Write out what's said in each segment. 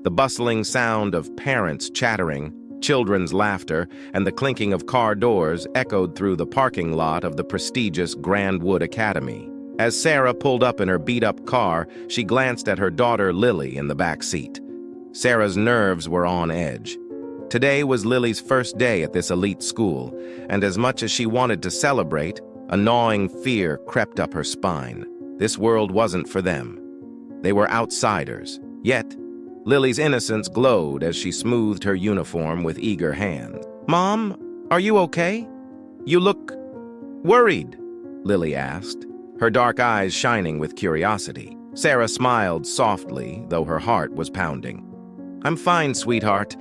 The bustling sound of parents chattering, children's laughter, and the clinking of car doors echoed through the parking lot of the prestigious Grandwood Academy. As Sarah pulled up in her beat-up car, she glanced at her daughter Lily in the back seat. Sarah's nerves were on edge. Today was Lily's first day at this elite school, and as much as she wanted to celebrate, a gnawing fear crept up her spine. This world wasn't for them. They were outsiders. Yet, Lily's innocence glowed as she smoothed her uniform with eager hands. "Mom, are you okay? You look worried," Lily asked, her dark eyes shining with curiosity. Sarah smiled softly, though her heart was pounding. "I'm fine, sweetheart.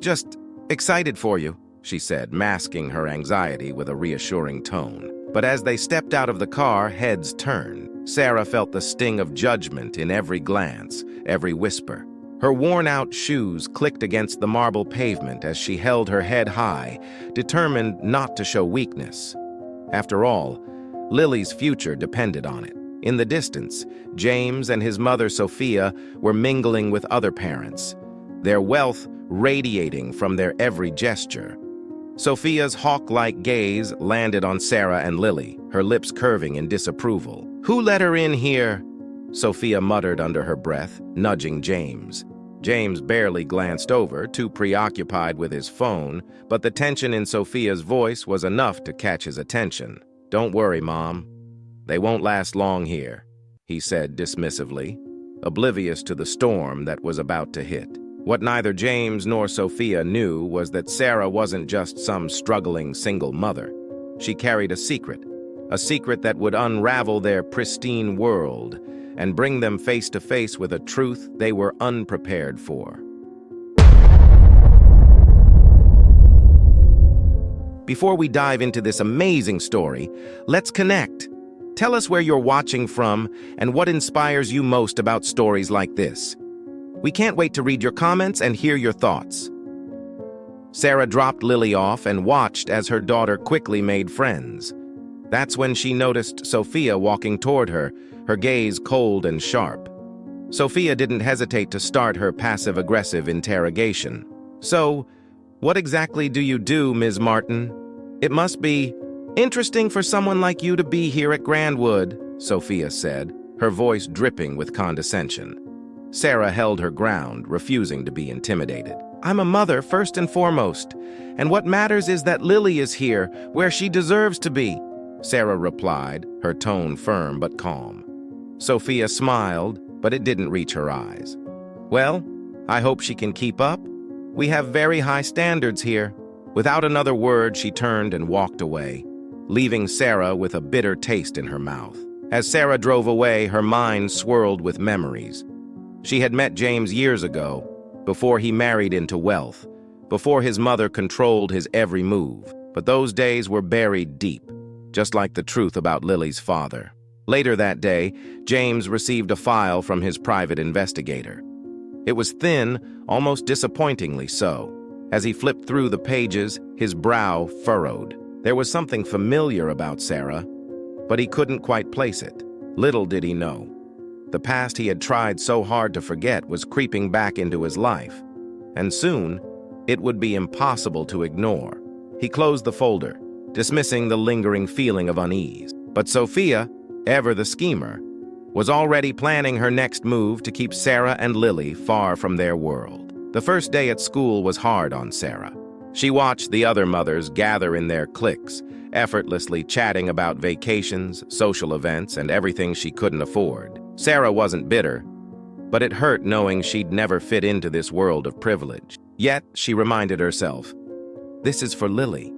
Just excited for you," she said, masking her anxiety with a reassuring tone. But as they stepped out of the car, heads turned. Sarah felt the sting of judgment in every glance, every whisper. Her worn-out shoes clicked against the marble pavement as she held her head high, determined not to show weakness. After all, Lily's future depended on it. In the distance, James and his mother Sophia were mingling with other parents, their wealth radiating from their every gesture. Sophia's hawk-like gaze landed on Sarah and Lily, her lips curving in disapproval. "Who let her in here?" Sophia muttered under her breath, nudging James. James barely glanced over, too preoccupied with his phone, but the tension in Sophia's voice was enough to catch his attention. "Don't worry, Mom. They won't last long here," he said dismissively, oblivious to the storm that was about to hit. What neither James nor Sophia knew was that Sarah wasn't just some struggling single mother. She carried a secret that would unravel their pristine world and bring them face to face with a truth they were unprepared for. Before we dive into this amazing story, let's connect. Tell us where you're watching from and what inspires you most about stories like this. We can't wait to read your comments and hear your thoughts. Sarah dropped Lily off and watched as her daughter quickly made friends. That's when she noticed Sophia walking toward her, her gaze cold and sharp. Sophia didn't hesitate to start her passive-aggressive interrogation. "So, what exactly do you do, Ms. Martin? It must be interesting for someone like you to be here at Grandwood," Sophia said, her voice dripping with condescension. Sarah held her ground, refusing to be intimidated. "I'm a mother first and foremost, and what matters is that Lily is here, where she deserves to be," Sarah replied, her tone firm but calm. Sophia smiled, but it didn't reach her eyes. "Well, I hope she can keep up. We have very high standards here." Without another word, she turned and walked away, leaving Sarah with a bitter taste in her mouth. As Sarah drove away, her mind swirled with memories. She had met James years ago, before he married into wealth, before his mother controlled his every move. But those days were buried deep, just like the truth about Lily's father. Later that day, James received a file from his private investigator. It was thin, almost disappointingly so. As he flipped through the pages, his brow furrowed. There was something familiar about Sarah, but he couldn't quite place it. Little did he know. The past he had tried so hard to forget was creeping back into his life, and soon it would be impossible to ignore. He closed the folder, dismissing the lingering feeling of unease. But Sophia, ever the schemer, was already planning her next move to keep Sarah and Lily far from their world. The first day at school was hard on Sarah. She watched the other mothers gather in their cliques, effortlessly chatting about vacations, social events, and everything she couldn't afford. Sarah wasn't bitter, but it hurt knowing she'd never fit into this world of privilege. Yet, she reminded herself, this is for Lily,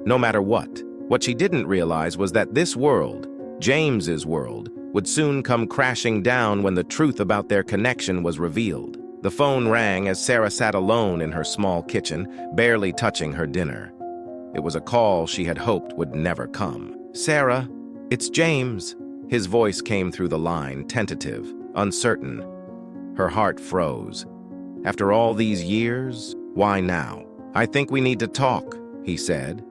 no matter what. What she didn't realize was that this world, James's world, would soon come crashing down when the truth about their connection was revealed. The phone rang as Sarah sat alone in her small kitchen, barely touching her dinner. It was a call she had hoped would never come. "Sarah, it's James." His voice came through the line, tentative, uncertain. Her heart froze. After all these years, why now? "I think we need to talk," he said.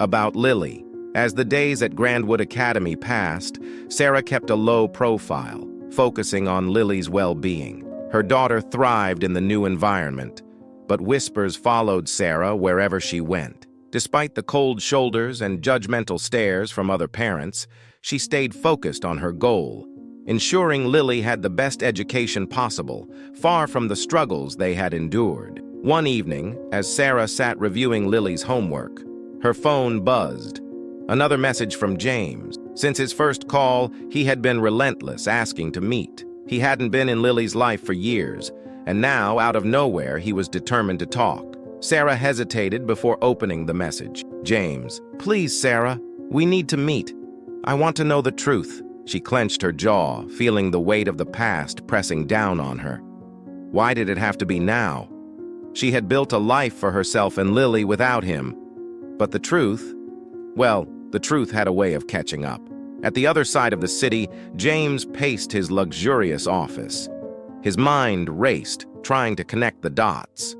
"About Lily." As the days at Grandwood Academy passed, Sarah kept a low profile, focusing on Lily's well-being. Her daughter thrived in the new environment, but whispers followed Sarah wherever she went. Despite the cold shoulders and judgmental stares from other parents, she stayed focused on her goal, ensuring Lily had the best education possible, far from the struggles they had endured. One evening, as Sarah sat reviewing Lily's homework, her phone buzzed. Another message from James. Since his first call, he had been relentless, asking to meet. He hadn't been in Lily's life for years, and now, out of nowhere, he was determined to talk. Sarah hesitated before opening the message. James, please, Sarah, we need to meet. I want to know the truth. She clenched her jaw, feeling the weight of the past pressing down on her. Why did it have to be now? She had built a life for herself and Lily without him. But the truth? Well, the truth had a way of catching up. At the other side of the city, James paced his luxurious office. His mind raced, trying to connect the dots.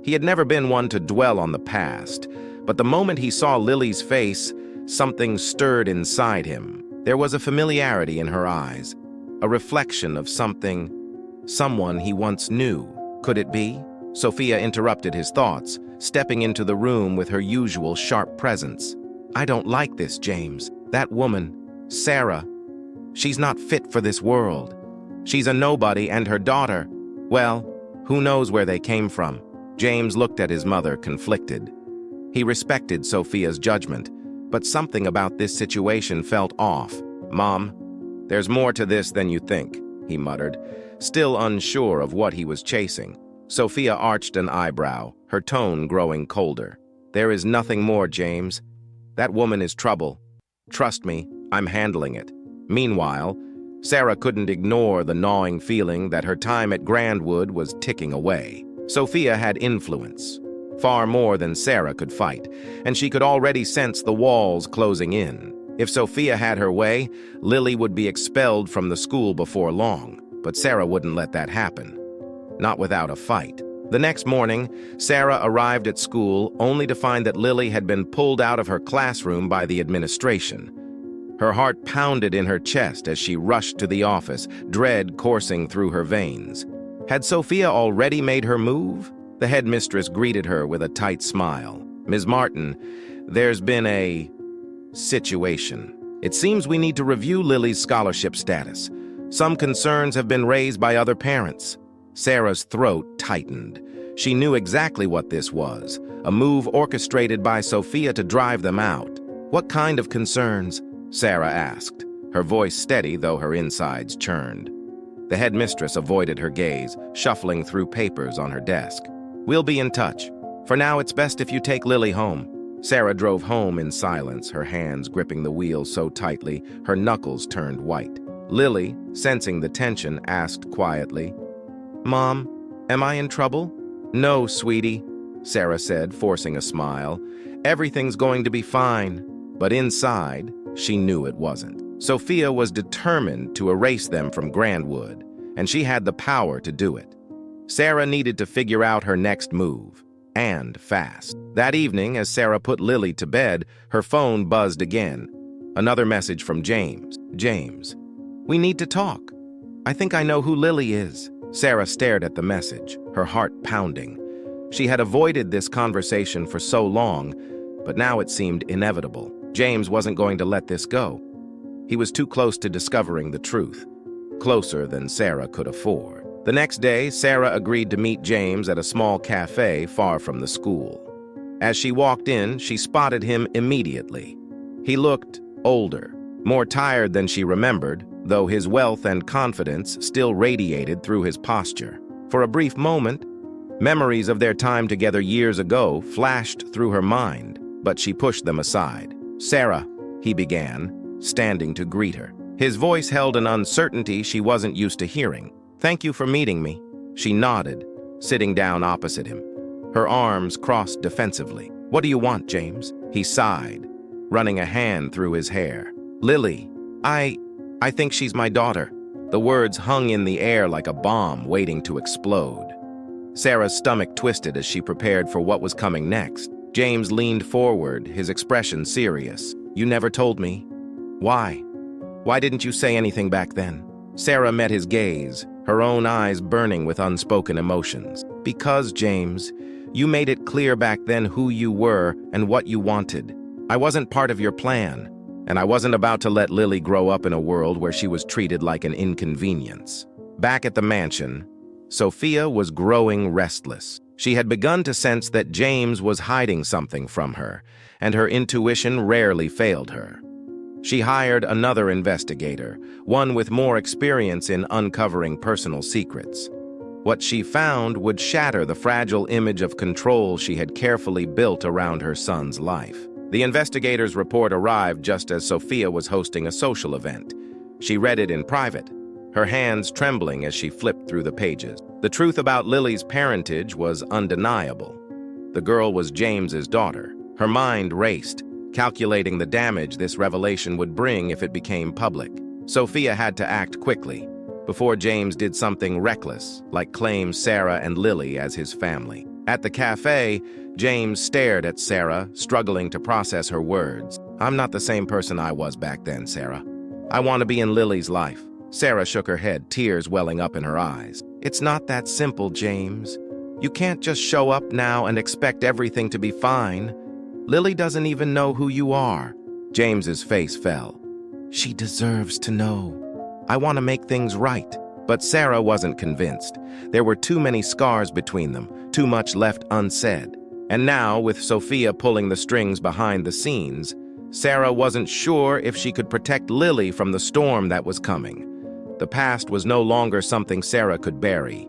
He had never been one to dwell on the past, but the moment he saw Lily's face, something stirred inside him. There was a familiarity in her eyes, a reflection of someone he once knew. Could it be? Sophia interrupted his thoughts, stepping into the room with her usual sharp presence. I don't like this, James. That woman, Sarah, she's not fit for this world. She's a nobody, and her daughter, well, who knows where they came from? James looked at his mother, conflicted. He respected Sophia's judgment, but something about this situation felt off. Mom, there's more to this than you think, he muttered, still unsure of what he was chasing. Sophia arched an eyebrow, her tone growing colder. There is nothing more, James. That woman is trouble. Trust me, I'm handling it. Meanwhile, Sarah couldn't ignore the gnawing feeling that her time at Grandwood was ticking away. Sophia had influence, far more than Sarah could fight, and she could already sense the walls closing in. If Sophia had her way, Lily would be expelled from the school before long, but Sarah wouldn't let that happen. Not without a fight. The next morning, Sarah arrived at school only to find that Lily had been pulled out of her classroom by the administration. Her heart pounded in her chest as she rushed to the office, dread coursing through her veins. Had Sophia already made her move? The headmistress greeted her with a tight smile. Ms. Martin, there's been a situation. It seems we need to review Lily's scholarship status. Some concerns have been raised by other parents. Sarah's throat tightened. She knew exactly what this was, a move orchestrated by Sophia to drive them out. What kind of concerns? Sarah asked, her voice steady though her insides churned. The headmistress avoided her gaze, shuffling through papers on her desk. We'll be in touch. For now, it's best if you take Lily home. Sarah drove home in silence, her hands gripping the wheel so tightly, her knuckles turned white. Lily, sensing the tension, asked quietly, Mom, am I in trouble? No, sweetie, Sarah said, forcing a smile. Everything's going to be fine. But inside, she knew it wasn't. Sophia was determined to erase them from Grandwood, and she had the power to do it. Sarah needed to figure out her next move, and fast. That evening, as Sarah put Lily to bed, her phone buzzed again. Another message from James. James, we need to talk. I think I know who Lily is. Sarah stared at the message, her heart pounding. She had avoided this conversation for so long, but now it seemed inevitable. James wasn't going to let this go. He was too close to discovering the truth, closer than Sarah could afford. The next day, Sarah agreed to meet James at a small cafe far from the school. As she walked in, she spotted him immediately. He looked older, more tired than she remembered, though his wealth and confidence still radiated through his posture. For a brief moment, memories of their time together years ago flashed through her mind, but she pushed them aside. Sarah, he began, standing to greet her. His voice held an uncertainty she wasn't used to hearing. Thank you for meeting me. She nodded, sitting down opposite him. Her arms crossed defensively. What do you want, James? He sighed, running a hand through his hair. Lily, I think she's my daughter. The words hung in the air like a bomb waiting to explode. Sarah's stomach twisted as she prepared for what was coming next. James leaned forward, his expression serious. You never told me. Why? Why didn't you say anything back then? Sarah met his gaze, her own eyes burning with unspoken emotions. "Because, James, you made it clear back then who you were and what you wanted. I wasn't part of your plan, and I wasn't about to let Lily grow up in a world where she was treated like an inconvenience." Back at the mansion, Sophia was growing restless. She had begun to sense that James was hiding something from her, and her intuition rarely failed her. She hired another investigator, one with more experience in uncovering personal secrets. What she found would shatter the fragile image of control she had carefully built around her son's life. The investigator's report arrived just as Sophia was hosting a social event. She read it in private, her hands trembling as she flipped through the pages. The truth about Lily's parentage was undeniable. The girl was James's daughter. Her mind raced, calculating the damage this revelation would bring if it became public. Sophia had to act quickly, before James did something reckless, like claim Sarah and Lily as his family. At the cafe, James stared at Sarah, struggling to process her words. "I'm not the same person I was back then, Sarah. I want to be in Lily's life." Sarah shook her head, tears welling up in her eyes. "It's not that simple, James. You can't just show up now and expect everything to be fine. Lily doesn't even know who you are." James's face fell. "She deserves to know. I want to make things right." But Sarah wasn't convinced. There were too many scars between them, too much left unsaid. And now, with Sophia pulling the strings behind the scenes, Sarah wasn't sure if she could protect Lily from the storm that was coming. The past was no longer something Sarah could bury.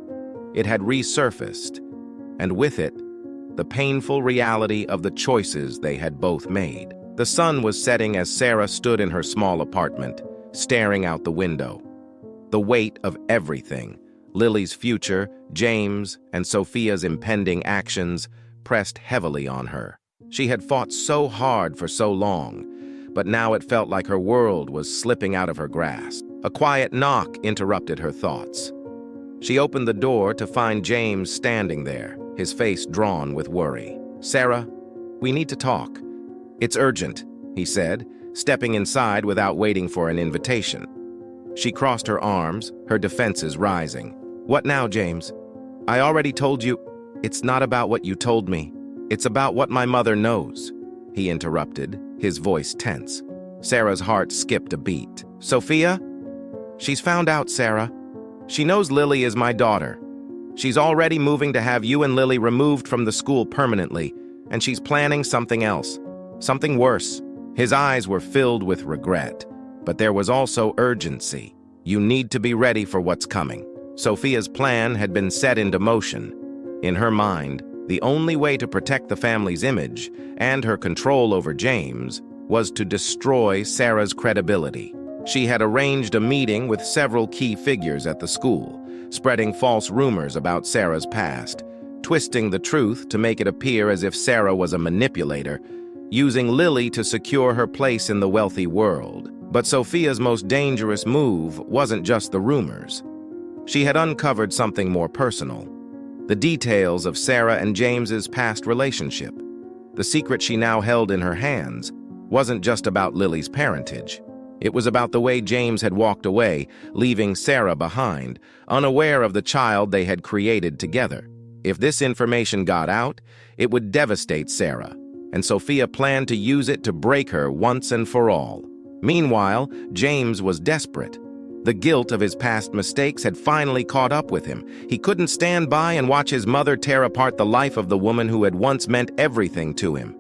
It had resurfaced, and with it, the painful reality of the choices they had both made. The sun was setting as Sarah stood in her small apartment, staring out the window. The weight of everything, Lily's future, James, and Sophia's impending actions, pressed heavily on her. She had fought so hard for so long, but now it felt like her world was slipping out of her grasp. A quiet knock interrupted her thoughts. She opened the door to find James standing there, his face drawn with worry. "Sarah, we need to talk. It's urgent," he said, stepping inside without waiting for an invitation. She crossed her arms, her defenses rising. "What now, James? I already told you." "It's not about what you told me. It's about what my mother knows," he interrupted, his voice tense. Sarah's heart skipped a beat. "Sophia? She's found out, Sarah. She knows Lily is my daughter. She's already moving to have you and Lily removed from the school permanently, and she's planning something else, something worse." His eyes were filled with regret, but there was also urgency. "You need to be ready for what's coming." Sophia's plan had been set into motion. In her mind, the only way to protect the family's image and her control over James was to destroy Sarah's credibility. She had arranged a meeting with several key figures at the school, spreading false rumors about Sarah's past, twisting the truth to make it appear as if Sarah was a manipulator, using Lily to secure her place in the wealthy world. But Sophia's most dangerous move wasn't just the rumors. She had uncovered something more personal. The details of Sarah and James's past relationship. The secret she now held in her hands wasn't just about Lily's parentage. It was about the way James had walked away, leaving Sarah behind, unaware of the child they had created together. If this information got out, it would devastate Sarah, and Sophia planned to use it to break her once and for all. Meanwhile, James was desperate. The guilt of his past mistakes had finally caught up with him. He couldn't stand by and watch his mother tear apart the life of the woman who had once meant everything to him,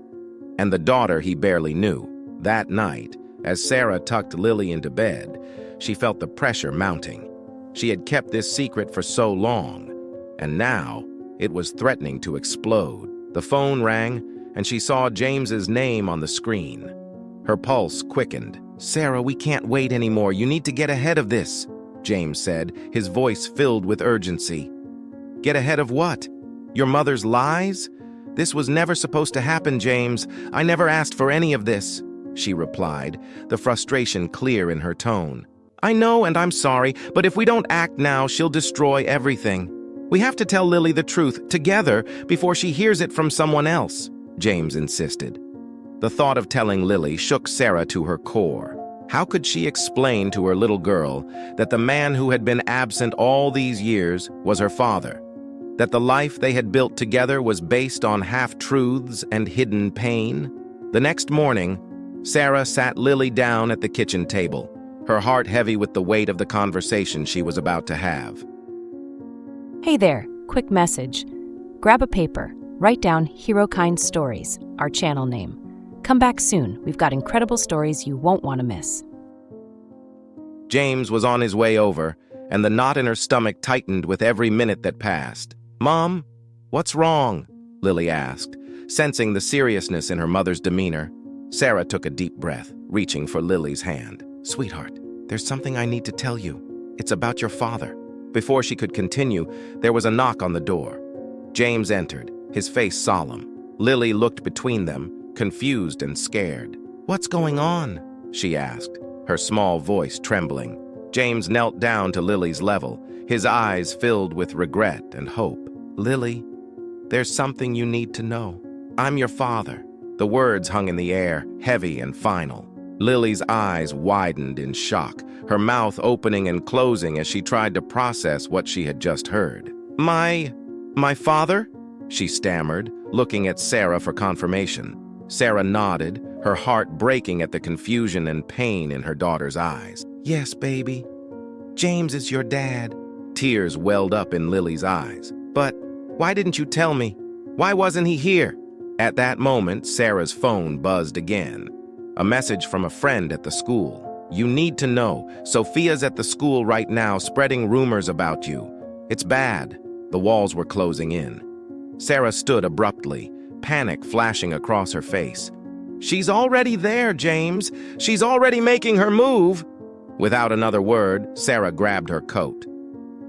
and the daughter he barely knew. That night, as Sarah tucked Lily into bed, she felt the pressure mounting. She had kept this secret for so long, and now it was threatening to explode. The phone rang, and she saw James's name on the screen. Her pulse quickened. "Sarah, we can't wait anymore. You need to get ahead of this," James said, his voice filled with urgency. "Get ahead of what? Your mother's lies? This was never supposed to happen, James. I never asked for any of this," she replied, the frustration clear in her tone. "I know, and I'm sorry, but if we don't act now, she'll destroy everything. We have to tell Lily the truth, together, before she hears it from someone else," James insisted. The thought of telling Lily shook Sarah to her core. How could she explain to her little girl that the man who had been absent all these years was her father? That the life they had built together was based on half-truths and hidden pain? The next morning, Sarah sat Lily down at the kitchen table, her heart heavy with the weight of the conversation she was about to have. Hey there, quick message. Grab a paper, write down HeroKind Stories, our channel name. Come back soon, we've got incredible stories you won't want to miss. James was on his way over, and the knot in her stomach tightened with every minute that passed. "Mom, what's wrong?" Lily asked, sensing the seriousness in her mother's demeanor. Sarah took a deep breath, reaching for Lily's hand. "Sweetheart, there's something I need to tell you. It's about your father." Before she could continue, there was a knock on the door. James entered, his face solemn. Lily looked between them, confused and scared. "What's going on?" she asked, her small voice trembling. James knelt down to Lily's level, his eyes filled with regret and hope. "Lily, there's something you need to know. I'm your father." The words hung in the air, heavy and final. Lily's eyes widened in shock, her mouth opening and closing as she tried to process what she had just heard. My father?" she stammered, looking at Sarah for confirmation. Sarah nodded, her heart breaking at the confusion and pain in her daughter's eyes. "Yes, baby. James is your dad." Tears welled up in Lily's eyes. "But why didn't you tell me? Why wasn't he here?" At that moment, Sarah's phone buzzed again. A message from a friend at the school. "You need to know. Sophia's at the school right now spreading rumors about you. It's bad." The walls were closing in. Sarah stood abruptly, panic flashing across her face. "She's already there, James. She's already making her move." Without another word, Sarah grabbed her coat.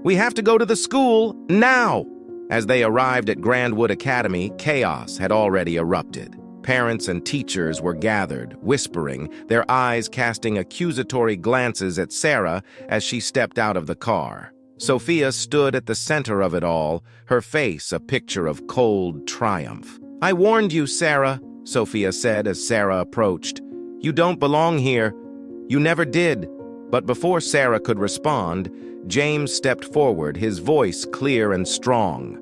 "We have to go to the school, now!" As they arrived at Grandwood Academy, chaos had already erupted. Parents and teachers were gathered, whispering, their eyes casting accusatory glances at Sarah as she stepped out of the car. Sophia stood at the center of it all, her face a picture of cold triumph. "I warned you, Sarah," Sophia said as Sarah approached. "You don't belong here. You never did." But before Sarah could respond, James stepped forward, his voice clear and strong.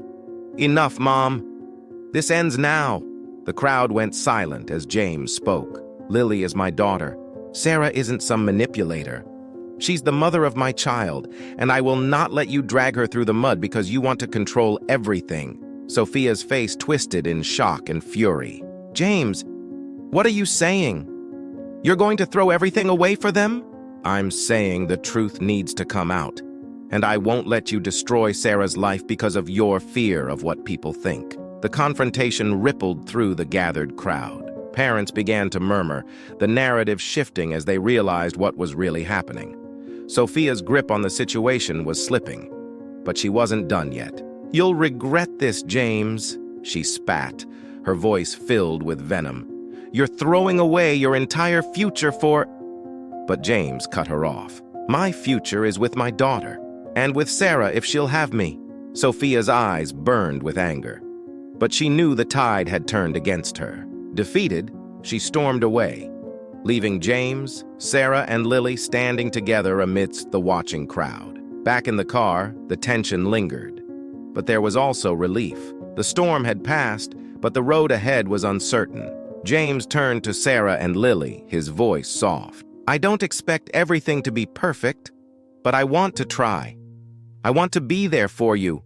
"Enough, Mom. This ends now." The crowd went silent as James spoke. "Lily is my daughter. Sarah isn't some manipulator. She's the mother of my child, and I will not let you drag her through the mud because you want to control everything." Sophia's face twisted in shock and fury. "James, what are you saying? You're going to throw everything away for them?" "I'm saying the truth needs to come out, and I won't let you destroy Sarah's life because of your fear of what people think." The confrontation rippled through the gathered crowd. Parents began to murmur, the narrative shifting as they realized what was really happening. Sophia's grip on the situation was slipping, but she wasn't done yet. "You'll regret this, James," she spat, her voice filled with venom. "You're throwing away your entire future for—" But James cut her off. "My future is with my daughter, and with Sarah if she'll have me." Sophia's eyes burned with anger, but she knew the tide had turned against her. Defeated, she stormed away, leaving James, Sarah, and Lily standing together amidst the watching crowd. Back in the car, the tension lingered. But there was also relief. The storm had passed, but the road ahead was uncertain. James turned to Sarah and Lily, his voice soft. "I don't expect everything to be perfect, but I want to try. I want to be there for you,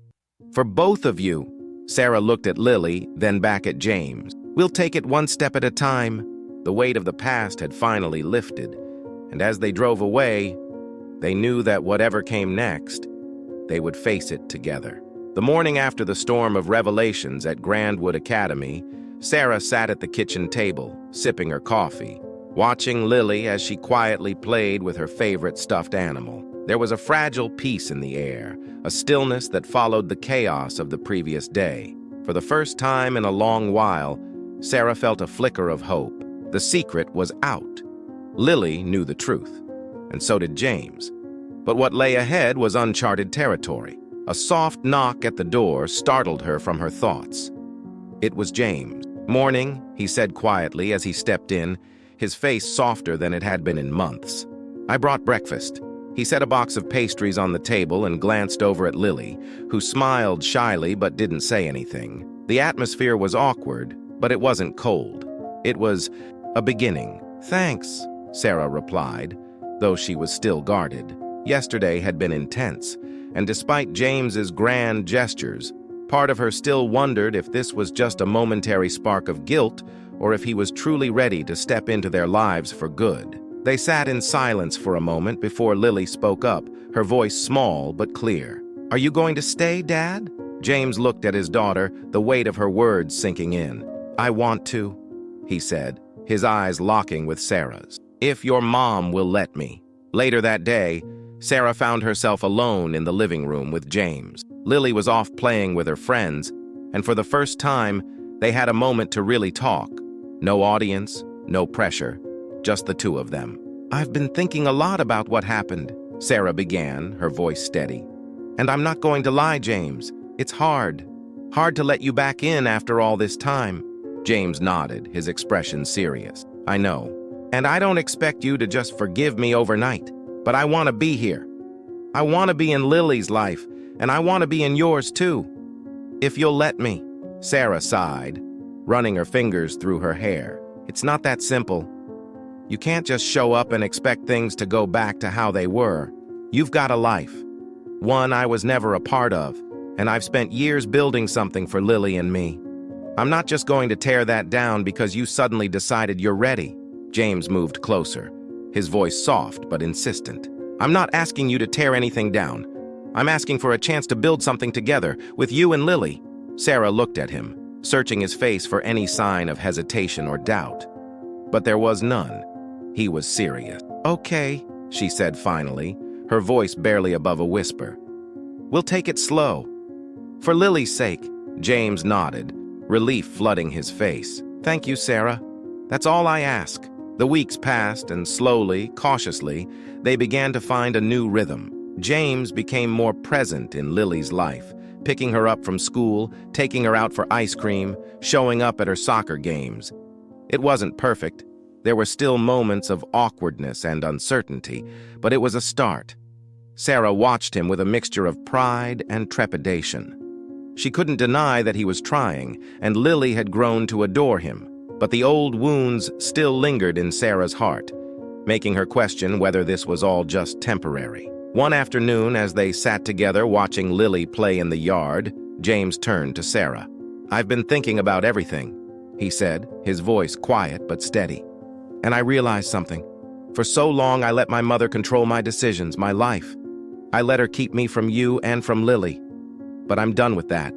for both of you." Sarah looked at Lily, then back at James. "We'll take it one step at a time." The weight of the past had finally lifted, and as they drove away, they knew that whatever came next, they would face it together. The morning after the storm of revelations at Grandwood Academy, Sarah sat at the kitchen table, sipping her coffee, watching Lily as she quietly played with her favorite stuffed animal. There was a fragile peace in the air, a stillness that followed the chaos of the previous day. For the first time in a long while, Sarah felt a flicker of hope. The secret was out. Lily knew the truth, and so did James. But what lay ahead was uncharted territory. A soft knock at the door startled her from her thoughts. It was James. "Morning," he said quietly as he stepped in, his face softer than it had been in months. "I brought breakfast." He set a box of pastries on the table and glanced over at Lily, who smiled shyly but didn't say anything. The atmosphere was awkward, but it wasn't cold. It was a beginning. "Thanks," Sarah replied, though she was still guarded. Yesterday had been intense, and despite James's grand gestures, part of her still wondered if this was just a momentary spark of guilt or if he was truly ready to step into their lives for good. They sat in silence for a moment before Lily spoke up, her voice small but clear. "Are you going to stay, Dad?" James looked at his daughter, the weight of her words sinking in. "I want to," he said, his eyes locking with Sarah's. "If your mom will let me." Later that day, Sarah found herself alone in the living room with James. Lily was off playing with her friends, and for the first time, they had a moment to really talk. No audience, no pressure, just the two of them. "I've been thinking a lot about what happened," Sarah began, her voice steady. "And I'm not going to lie, James. It's hard. Hard to let you back in after all this time." James nodded, his expression serious. "I know. And I don't expect you to just forgive me overnight, but I want to be here. I want to be in Lily's life, and I want to be in yours too. If you'll let me." Sarah sighed, running her fingers through her hair. "It's not that simple. You can't just show up and expect things to go back to how they were. You've got a life, one I was never a part of, and I've spent years building something for Lily and me. I'm not just going to tear that down because you suddenly decided you're ready." James moved closer, his voice soft but insistent. "I'm not asking you to tear anything down. I'm asking for a chance to build something together, with you and Lily." Sarah looked at him, searching his face for any sign of hesitation or doubt. But there was none. He was serious. "Okay," she said finally, her voice barely above a whisper. "We'll take it slow. For Lily's sake." James nodded, relief flooding his face. "Thank you, Sarah. That's all I ask." The weeks passed, and slowly, cautiously, they began to find a new rhythm. James became more present in Lily's life, picking her up from school, taking her out for ice cream, showing up at her soccer games. It wasn't perfect. There were still moments of awkwardness and uncertainty, but it was a start. Sarah watched him with a mixture of pride and trepidation. She couldn't deny that he was trying, and Lily had grown to adore him. But the old wounds still lingered in Sarah's heart, making her question whether this was all just temporary. One afternoon, as they sat together watching Lily play in the yard, James turned to Sarah. "I've been thinking about everything," he said, his voice quiet but steady. "And I realized something. For so long, I let my mother control my decisions, my life. I let her keep me from you and from Lily. But I'm done with that.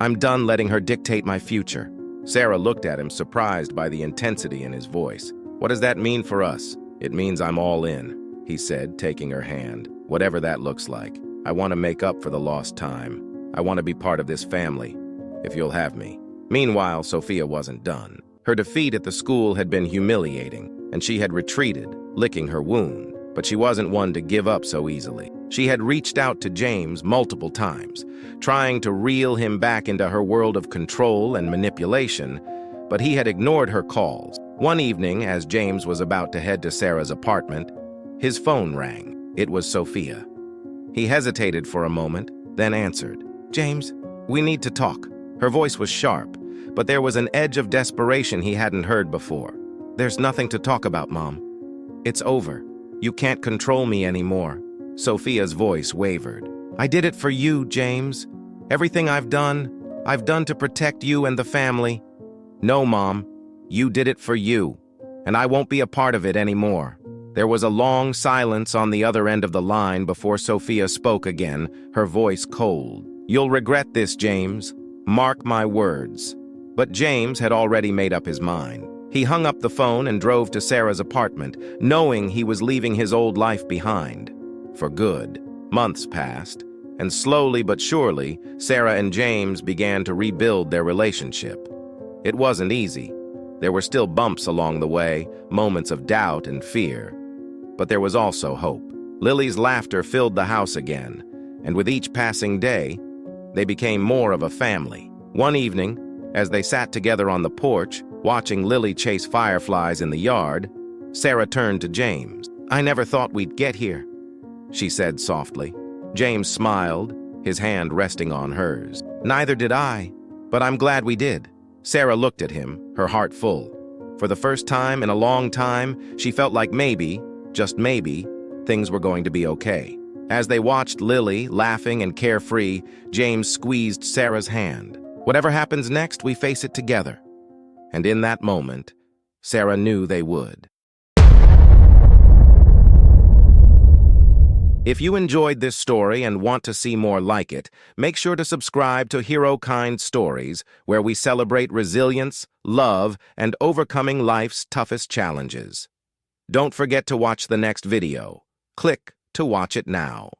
I'm done letting her dictate my future." Sarah looked at him, surprised by the intensity in his voice. "What does that mean for us?" "It means I'm all in," he said, taking her hand. "Whatever that looks like. I want to make up for the lost time. I want to be part of this family, if you'll have me." Meanwhile, Sophia wasn't done. Her defeat at the school had been humiliating, and she had retreated, licking her wound. But she wasn't one to give up so easily. She had reached out to James multiple times, trying to reel him back into her world of control and manipulation, but he had ignored her calls. One evening, as James was about to head to Sarah's apartment, his phone rang. It was Sophia. He hesitated for a moment, then answered. "James, we need to talk." Her voice was sharp, but there was an edge of desperation he hadn't heard before. "There's nothing to talk about, Mom. It's over. You can't control me anymore." Sophia's voice wavered. "I did it for you, James. Everything I've done to protect you and the family." "No, Mom. You did it for you, and I won't be a part of it anymore." There was a long silence on the other end of the line before Sophia spoke again, her voice cold. "You'll regret this, James. Mark my words." But James had already made up his mind. He hung up the phone and drove to Sarah's apartment, knowing he was leaving his old life behind. For good. Months passed, and slowly but surely, Sarah and James began to rebuild their relationship. It wasn't easy. There were still bumps along the way, moments of doubt and fear. But there was also hope. Lily's laughter filled the house again, and with each passing day, they became more of a family. One evening, as they sat together on the porch, Watching Lily chase fireflies in the yard, Sarah turned to James. "I never thought we'd get here," she said softly. James smiled, his hand resting on hers. "Neither did I, but I'm glad we did." Sarah looked at him, her heart full. For the first time in a long time, she felt like maybe, just maybe, things were going to be okay. As they watched Lily, laughing and carefree, James squeezed Sarah's hand. "Whatever happens next, we face it together." And in that moment, Sarah knew they would. If you enjoyed this story and want to see more like it, make sure to subscribe to HeroKind Stories, where we celebrate resilience, love, and overcoming life's toughest challenges. Don't forget to watch the next video. Click to watch it now.